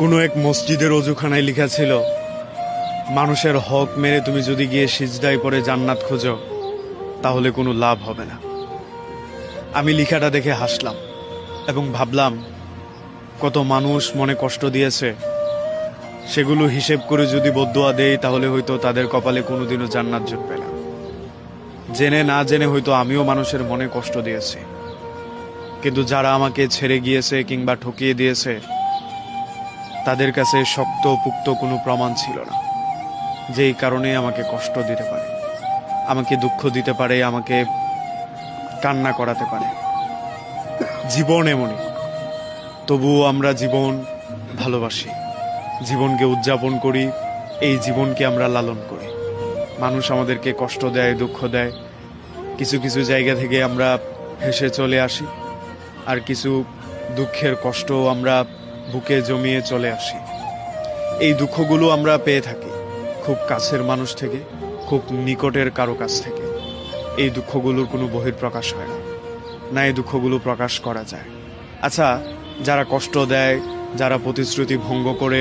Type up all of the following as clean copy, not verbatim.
কোনো এক মসজিদের অজুখানায় লেখা ছিল, মানুষের হক মেরে তুমি যদি গিয়ে সিজদায় পড়ে জান্নাত খোঁজো তাহলে কোনো লাভ হবে না। আমি লেখাটা দেখে হাসলাম এবং ভাবলাম, কত মানুষ মনে কষ্ট দিয়েছে, সেগুলো হিসেব করে যদি বদদুয়া দেই তাহলে হয়তো তাদের কপালে কোনোদিনও জান্নাত জুটবে না। জেনে না জেনে হয়তো আমিও মানুষের মনে কষ্ট দিয়েছি, কিন্তু যারা আমাকে ছেড়ে গিয়েছে কিংবা ঠকিয়ে দিয়েছে তাদের কাছে শক্ত পুক্ত কোনো প্রমাণ ছিল না, যেই কারণে আমাকে কষ্ট দিতে পারে, আমাকে দুঃখ দিতে পারে, আমাকে কান্না করাতে পারে। জীবন এমনই, তবুও আমরা জীবন ভালোবাসি, জীবনকে উদযাপন করি, এই জীবনকে আমরা লালন করি। মানুষ আমাদেরকে কষ্ট দেয়, দুঃখ দেয়, কিছু কিছু জায়গা থেকে আমরা হেসে চলে আসি, আর কিছু দুঃখের কষ্ট আমরা বুকে জমিয়ে চলে আসি। এই দুঃখগুলো আমরা পেয়ে থাকি খুব কাছের মানুষ থেকে, খুব নিকটের কারো কাছ থেকে। এই দুঃখগুলোর কোনো বহিঃপ্রকাশ হয় না, না এই দুঃখগুলো প্রকাশ করা যায়। আচ্ছা, যারা কষ্ট দেয়, যারা প্রতিশ্রুতি ভঙ্গ করে,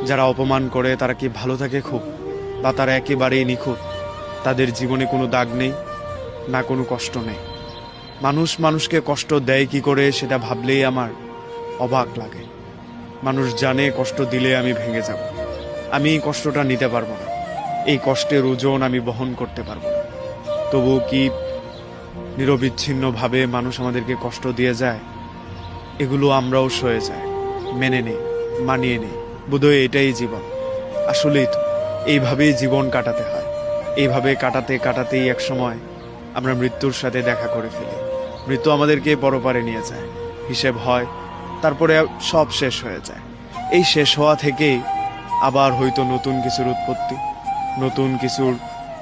যারা অপমান করে, তারা কি ভালো থাকে খুব, বা তারা একেবারেই নিখুঁত? তাদের জীবনে কোনো দাগ নেই, না কোনো কষ্ট নেই। মানুষ মানুষকে কষ্ট দেয় কি করে সেটা ভাবলেই আমার অবাক লাগে। মানুষ জানে কষ্ট দিলে আমি ভেঙে যাব, আমি এই কষ্টটা নিতে পারবো না, এই কষ্টের ওজন আমি বহন করতে পারবো না। তবুও কি নিরবিচ্ছিন্নভাবে মানুষ আমাদেরকে কষ্ট দিয়ে যায়, এগুলো আমরাও সয়ে যায়, মেনে নেই, মানিয়ে নেই। বোধহয় এটাই জীবন। আসলেই তো এইভাবেই জীবন কাটাতে হয়। এইভাবে কাটাতে কাটাতেই এক সময় আমরা মৃত্যুর সাথে দেখা করে ফেলি। মৃত্যু আমাদেরকে পরপারে নিয়ে যায়, হিসেব হয়, তারপরে সব শেষ হয়ে যায়। এই শেষ হওয়া থেকেই আবার হয়তো নতুন কিছুর উৎপত্তি, নতুন কিছুর